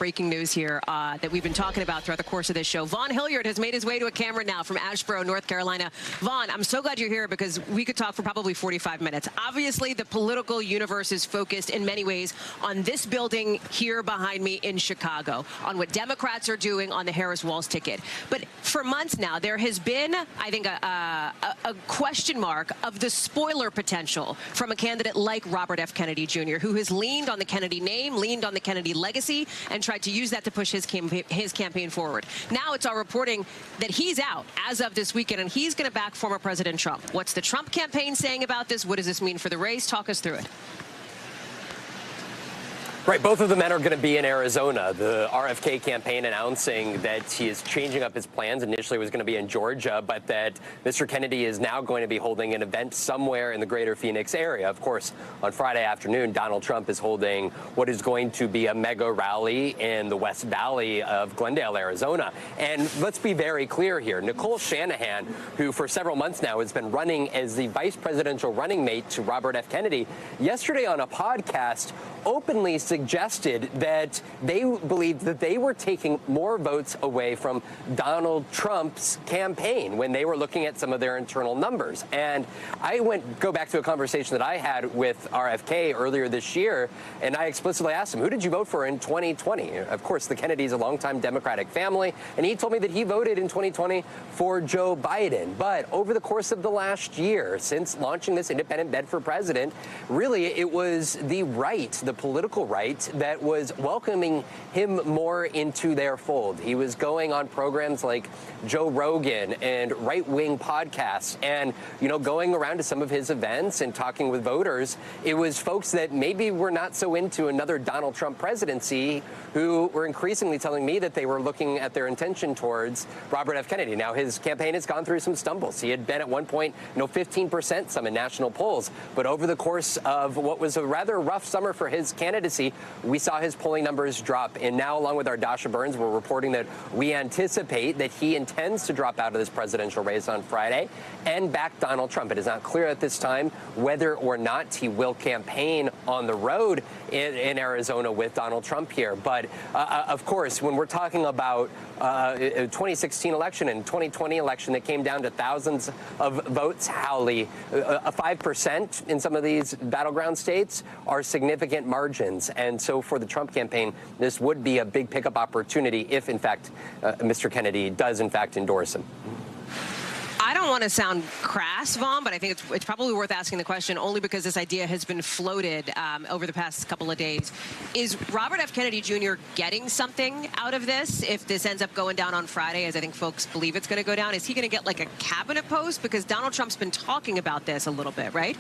breaking news here that we've been talking about throughout the course of this show. Vaughn Hilliard has made his way to a camera now from Asheboro, North Carolina. Vaughn, I'm so glad you're here because we could talk for probably 45 minutes. Obviously, the political universe is focused in many ways on this building here behind me in Chicago, on what Democrats are doing on the Harris-Walz ticket. But for months now, there has been, I think, a question mark of the spoiler potential from a candidate like Robert F. Kennedy Jr., who has leaned on the Kennedy name, leaned on the Kennedy legacy, and tried to use that to push his campaign forward. Now it's our reporting that he's out as of this weekend, and he's going to back former President Trump. What's the Trump campaign saying about this? What does this mean for the race? Talk us through it. Right, both of the men are going to be in Arizona. The RFK campaign announcing that he is changing up his plans. Initially, it was going to be in Georgia, but that Mr. Kennedy is now going to be holding an event somewhere in the greater Phoenix area. Of course, on Friday afternoon, Donald Trump is holding what is going to be a mega rally in the West Valley of Glendale, Arizona. And let's be very clear here. Nicole Shanahan, who for several months now has been running as the vice presidential running mate to Robert F. Kennedy, yesterday on a podcast openly suggested that they believed that they were taking more votes away from Donald Trump's campaign when they were looking at some of their internal numbers. And I go back to a conversation that I had with RFK earlier this year, and I explicitly asked him, who did you vote for in 2020? Of course, the Kennedys, a longtime Democratic family, and he told me that he voted in 2020 for Joe Biden. But over the course of the last year, since launching this independent bid for president, really it was the right, the political right, that was welcoming him more into their fold. He was going on programs like Joe Rogan and right-wing podcasts and, going around to some of his events and talking with voters. It was folks that maybe were not so into another Donald Trump presidency who were increasingly telling me that they were looking at their intention towards Robert F. Kennedy. Now, his campaign has gone through some stumbles. He had been at one point, 15%, some in national polls. But over the course of what was a rather rough summer for his candidacy, we saw his polling numbers drop. And now, along with our Dasha Burns, we're reporting that we anticipate that he intends to drop out of this presidential race on Friday and back Donald Trump. It is not clear at this time whether or not he will campaign on the road in Arizona with Donald Trump here. But of course, when we're talking about a 2016 election and 2020 election that came down to thousands of votes, Howley, a 5% in some of these battleground states are significant margins. And so for the Trump campaign, this would be a big pickup opportunity if, in fact, Mr. Kennedy does, in fact, endorse him. I don't want to sound crass, Vaughn, but I think it's probably worth asking the question only because this idea has been floated over the past couple of days. Is Robert F. Kennedy Jr. getting something out of this if this ends up going down on Friday, as I think folks believe it's going to go down? Is he going to get like a cabinet post? Because Donald Trump's been talking about this a little bit, right?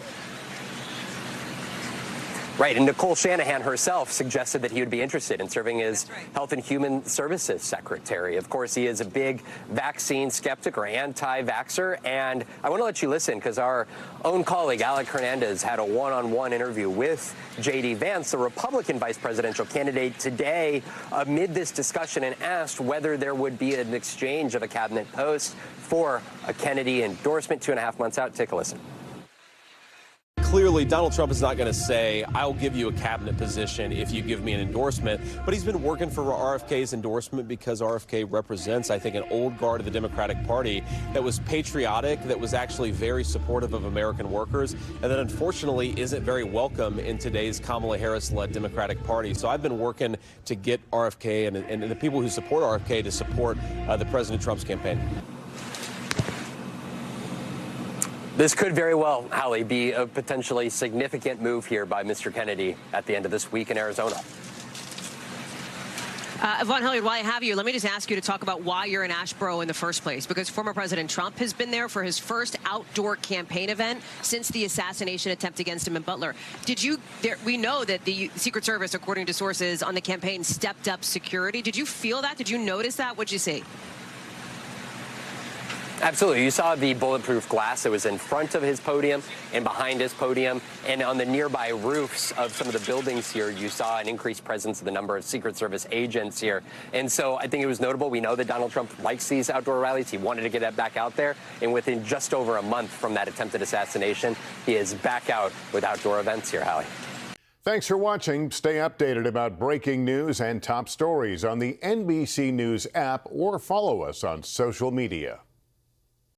Right, and Nicole Shanahan herself suggested that he would be interested in serving as Health and Human Services Secretary. Of course, he is a big vaccine skeptic or anti-vaxxer, and I want to let you listen because our own colleague, Alec Hernandez, had a one-on-one interview with J.D. Vance, the Republican vice presidential candidate, today amid this discussion and asked whether there would be an exchange of a cabinet post for a Kennedy endorsement 2.5 months out. Take a listen. Clearly, Donald Trump is not going to say, I'll give you a cabinet position if you give me an endorsement. But he's been working for RFK's endorsement because RFK represents, I think, an old guard of the Democratic Party that was patriotic, that was actually very supportive of American workers, and that unfortunately isn't very welcome in today's Kamala Harris-led Democratic Party. So I've been working to get RFK and the people who support RFK to support the President Trump's campaign. This could very well, Hallie, be a potentially significant move here by Mr. Kennedy at the end of this week in Arizona. Vaughn Hilliard, while I have you, let me just ask you to talk about why you're in Asheboro in the first place, because former President Trump has been there for his first outdoor campaign event since the assassination attempt against him in Butler. We know that the Secret Service, according to sources on the campaign, stepped up security. Did you feel that? Did you notice that? What'd you see? Absolutely. You saw the bulletproof glass that was in front of his podium and behind his podium. And on the nearby roofs of some of the buildings here, you saw an increased presence of the number of Secret Service agents here. And so I think it was notable. We know that Donald Trump likes these outdoor rallies. He wanted to get that back out there. And within just over a month from that attempted assassination, he is back out with outdoor events here, Hallie. Thanks for watching. Stay updated about breaking news and top stories on the NBC News app or follow us on social media.